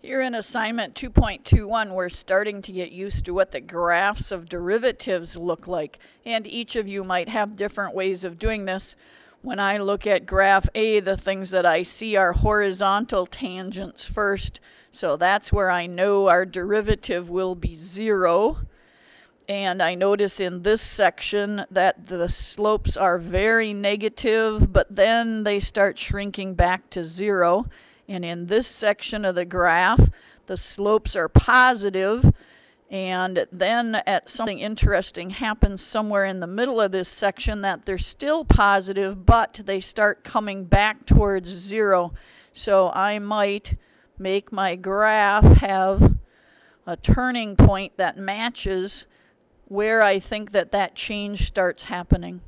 Here in assignment 2.21, we're starting to get used to what the graphs of derivatives look like. And each of you might have different ways of doing this. When I look at graph A, the things that I see are horizontal tangents first. So that's where I know our derivative will be 0. And I notice in this section that the slopes are very negative, but then they start shrinking back to 0. And in this section of the graph, the slopes are positive, and then something interesting happens somewhere in the middle of this section that they're still positive, but they start coming back towards 0. So I might make my graph have a turning point that matches where I think that change starts happening.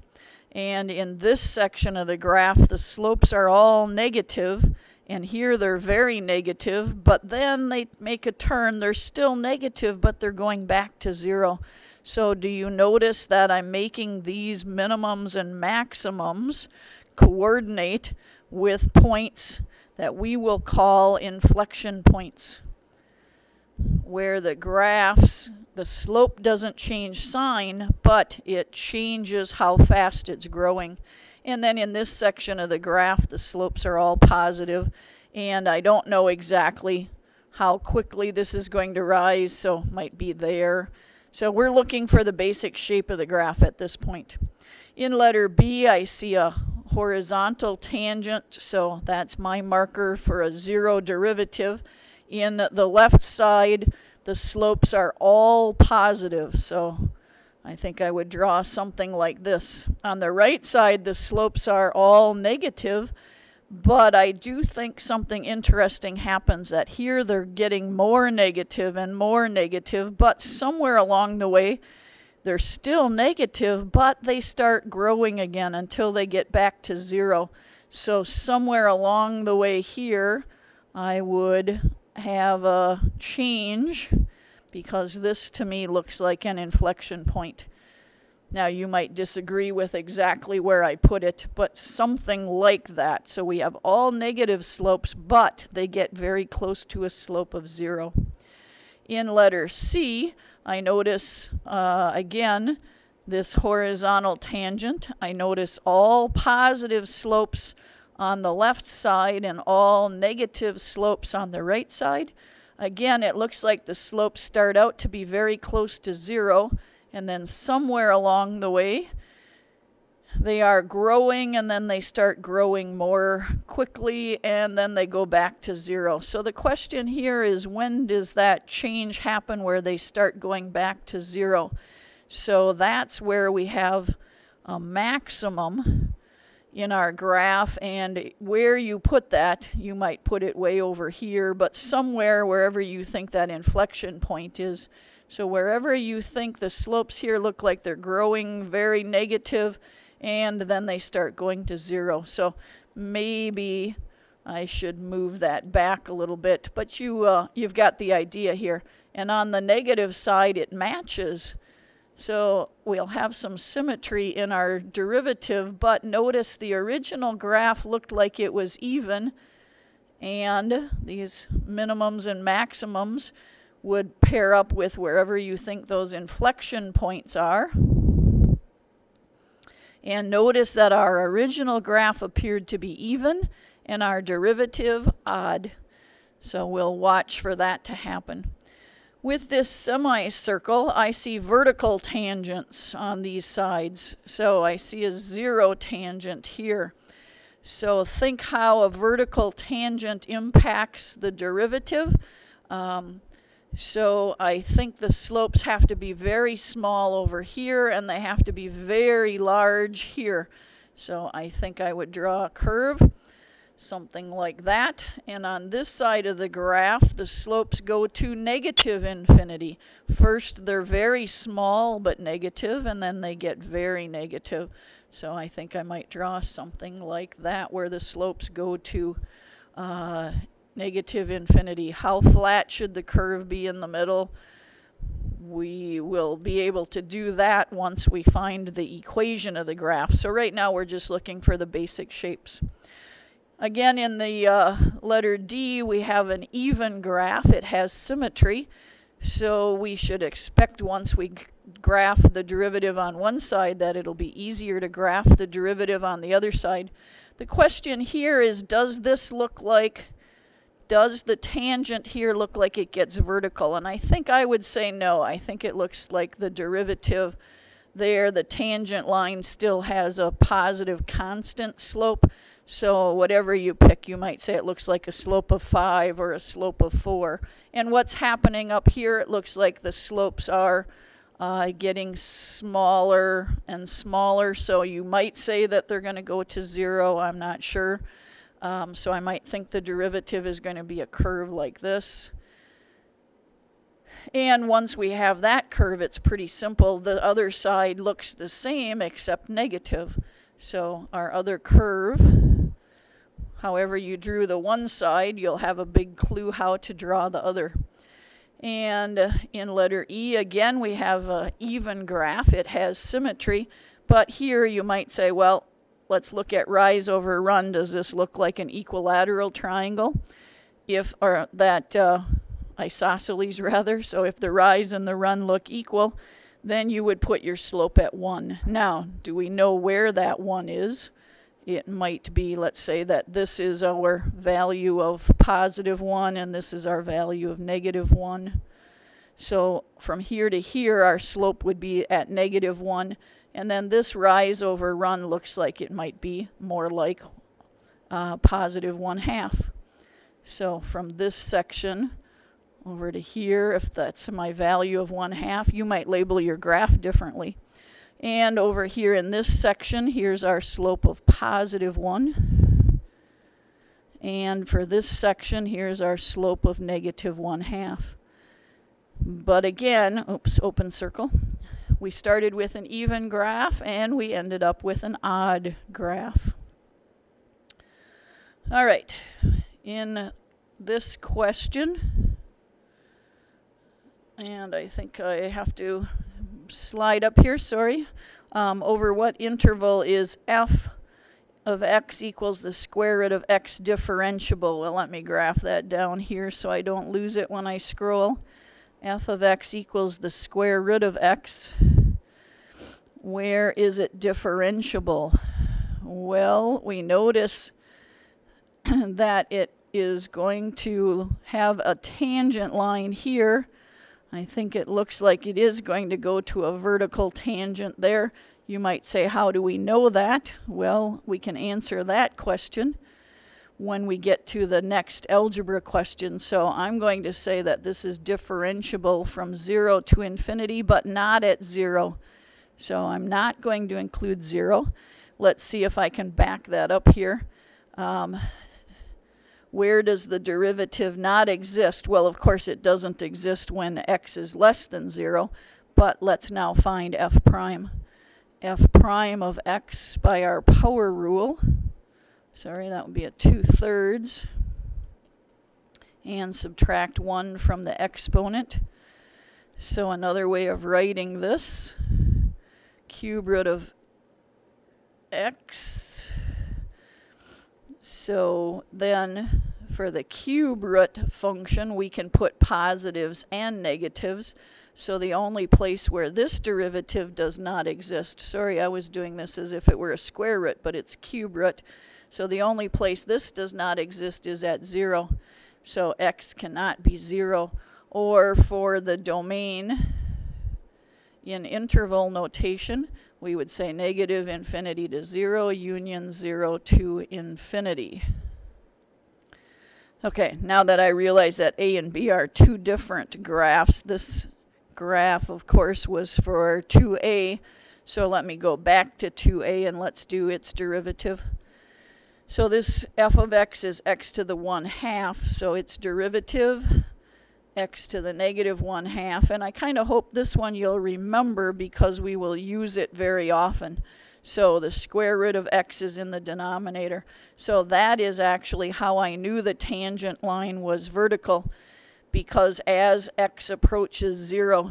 And in this section of the graph, the slopes are all negative, and here they're very negative, but then they make a turn. They're still negative, but they're going back to 0. So do you notice that I'm making these minimums and maximums coordinate with points that we will call inflection points, where the graphs, the slope doesn't change sign, but it changes how fast it's growing. And then in this section of the graph, the slopes are all positive, and I don't know exactly how quickly this is going to rise, so it might be there. So we're looking for the basic shape of the graph at this point. In letter B, I see a horizontal tangent, so that's my marker for a 0 derivative. In the left side, the slopes are all positive, so I think I would draw something like this. On the right side, the slopes are all negative, but I do think something interesting happens, that here they're getting more negative and more negative, but somewhere along the way, they're still negative, but they start growing again until they get back to 0. So somewhere along the way here, I would have a change, because this to me looks like an inflection point. Now you might disagree with exactly where I put it, but something like that. So we have all negative slopes, but they get very close to a slope of 0. In letter C, I notice again this horizontal tangent. I notice all positive slopes on the left side and all negative slopes on the right side. Again, it looks like the slopes start out to be very close to 0, and then somewhere along the way they are growing, and then they start growing more quickly, and then they go back to 0. So the question here is, when does that change happen where they start going back to 0? So that's where we have a maximum in our graph, and where you put that, you might put it way over here, but somewhere wherever you think that inflection point is. So wherever you think the slopes here look like they're growing very negative, and then they start going to 0. So maybe I should move that back a little bit, but you've got the idea here. And on the negative side, it matches. So we'll have some symmetry in our derivative, but notice the original graph looked like it was even, and these minimums and maximums would pair up with wherever you think those inflection points are. And notice that our original graph appeared to be even and our derivative odd. So we'll watch for that to happen. With this semicircle, I see vertical tangents on these sides. So I see a 0 tangent here. So think how a vertical tangent impacts the derivative. So I think the slopes have to be very small over here, and they have to be very large here. So I think I would draw a curve, something like that. And on this side of the graph, the slopes go to negative infinity. First, they're very small but negative, and then they get very negative. So I think I might draw something like that, where the slopes go to negative infinity. How flat should the curve be in the middle? We will be able to do that once we find the equation of the graph. So right now we're just looking for the basic shapes. Again, in the letter D, we have an even graph. It has symmetry. So we should expect once we graph the derivative on one side that it'll be easier to graph the derivative on the other side. The question here is, does the tangent here look like it gets vertical? And I think I would say no. I think it looks like the derivative there, the tangent line still has a positive constant slope. So whatever you pick, you might say it looks like a slope of 5 or a slope of 4. And what's happening up here, it looks like the slopes are getting smaller and smaller. So you might say that they're going to go to 0. I'm not sure. So I might think the derivative is going to be a curve like this. And once we have that curve, it's pretty simple. The other side looks the same except negative. So our other curve, however you drew the one side, you'll have a big clue how to draw the other. And in letter E, again, we have an even graph. It has symmetry. But here you might say, well, let's look at rise over run. Does this look like an equilateral triangle? Or that isosceles rather. So if the rise and the run look equal, then you would put your slope at 1. Now, do we know where that 1 is? It might be, let's say that this is our value of positive 1 and this is our value of negative 1. So from here to here, our slope would be at negative 1. And then this rise over run looks like it might be more like positive 1/2. So from this section over to here, if that's my value of 1/2, you might label your graph differently. And over here in this section, here's our slope of positive 1. And for this section, here's our slope of negative 1/2. But again, oops, open circle. We started with an even graph and we ended up with an odd graph. All right, in this question, and I think I have to slide up here, sorry. Over what interval is f of x equals the square root of x differentiable? Well, let me graph that down here so I don't lose it when I scroll. F of x equals the square root of x. Where is it differentiable? Well, we notice that it is going to have a tangent line here. I think it looks like it is going to go to a vertical tangent there. You might say, how do we know that? Well, we can answer that question when we get to the next algebra question. So I'm going to say that this is differentiable from 0 to infinity, but not at 0. So I'm not going to include 0. Let's see if I can back that up here. Where does the derivative not exist? Well, of course, it doesn't exist when x is less than 0, but let's now find f prime. F prime of x by our power rule. Sorry, that would be a 2/3. And subtract 1 from the exponent. So another way of writing this, cube root of x. So then for the cube root function, we can put positives and negatives. So the only place where this derivative does not exist, sorry, I was doing this as if it were a square root, but it's cube root. So the only place this does not exist is at 0. So x cannot be 0. Or for the domain in interval notation, we would say negative infinity to 0, union 0 to infinity. Okay, now that I realize that A and B are two different graphs, this graph, of course, was for 2A. So let me go back to 2A and let's do its derivative. So this f of x is x to the 1/2, so its derivative, x to the negative 1/2, and I kind of hope this one you'll remember because we will use it very often. So the square root of x is in the denominator. So that is actually how I knew the tangent line was vertical, because as x approaches 0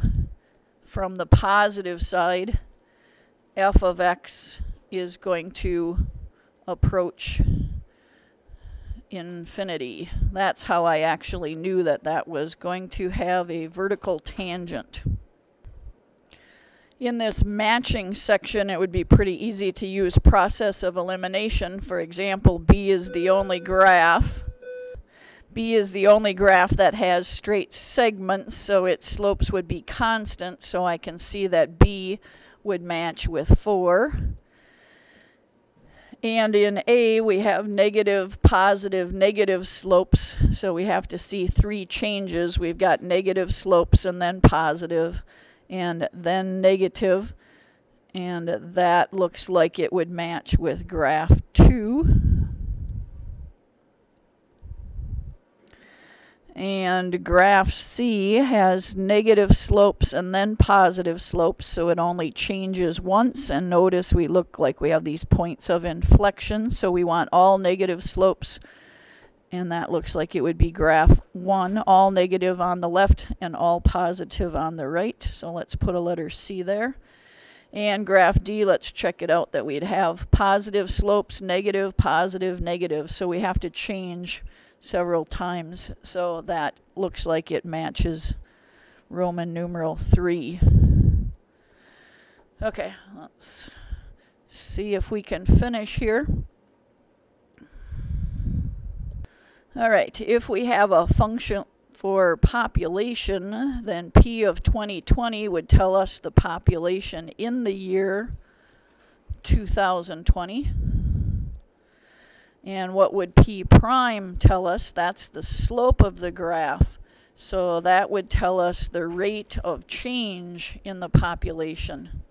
from the positive side, f of x is going to approach infinity. That's how I actually knew that that was going to have a vertical tangent. In this matching section, it would be pretty easy to use process of elimination. For example, B is the only graph. B is the only graph that has straight segments, so its slopes would be constant, so I can see that B would match with 4. And in A, we have negative, positive, negative slopes, so we have to see 3 changes. We've got negative slopes and then positive and then negative, and that looks like it would match with graph 2. And graph C has negative slopes and then positive slopes, so it only changes once. And notice we look like we have these points of inflection, so we want all negative slopes, and that looks like it would be graph 1, all negative on the left and all positive on the right. So let's put a letter C there. And graph D, let's check it out that we'd have positive slopes, negative, positive, negative, so we have to change several times, so that looks like it matches Roman numeral 3. Okay, let's see if we can finish here. All right, if we have a function for population, then P of 2020 would tell us the population in the year 2020. And what would P prime tell us? That's the slope of the graph. So that would tell us the rate of change in the population.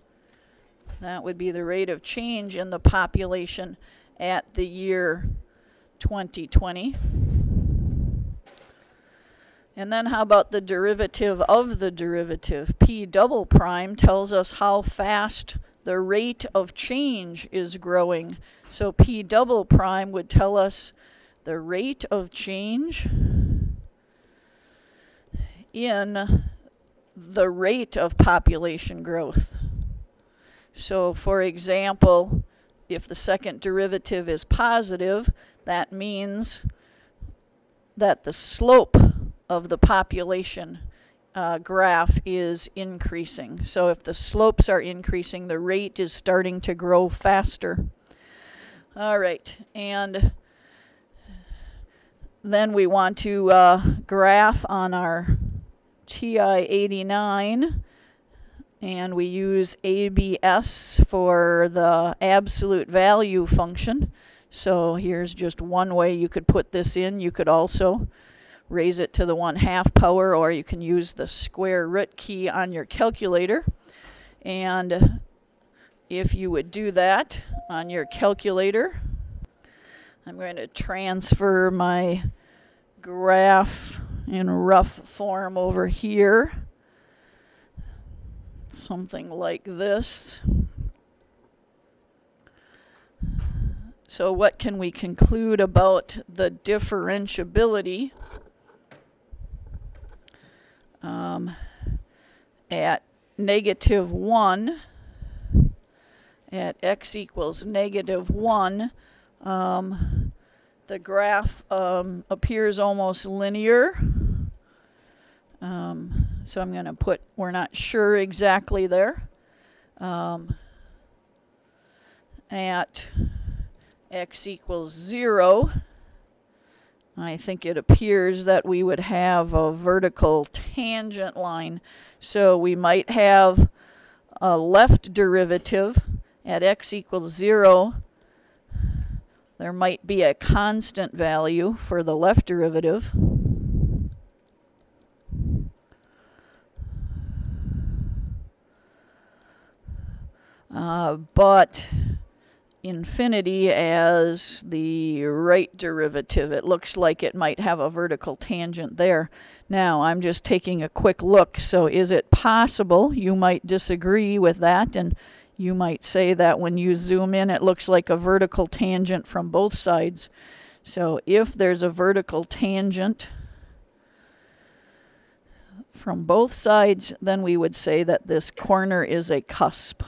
That would be the rate of change in the population at the year 2020. And then how about the derivative of the derivative? P double prime tells us how fast the rate of change is growing. So P double prime would tell us the rate of change in the rate of population growth. So for example, if the second derivative is positive, that means that the slope of the population graph is increasing. So if the slopes are increasing, the rate is starting to grow faster. All right, and then we want to graph on our TI-89, and we use ABS for the absolute value function. So here's just one way you could put this in. You could also raise it to the 1/2 power, or you can use the square root key on your calculator. And if you would do that on your calculator, I'm going to transfer my graph in rough form over here. Something like this. So what can we conclude about the differentiability? At -1, at x equals -1, the graph appears almost linear. So I'm going to put, we're not sure exactly there. At x equals 0, I think it appears that we would have a vertical tangent line. So we might have a left derivative at x equals 0. There might be a constant value for the left derivative. But infinity as the right derivative. It looks like it might have a vertical tangent there. Now, I'm just taking a quick look. So is it possible? You might disagree with that, and you might say that when you zoom in, it looks like a vertical tangent from both sides. So if there's a vertical tangent from both sides, then we would say that this corner is a cusp.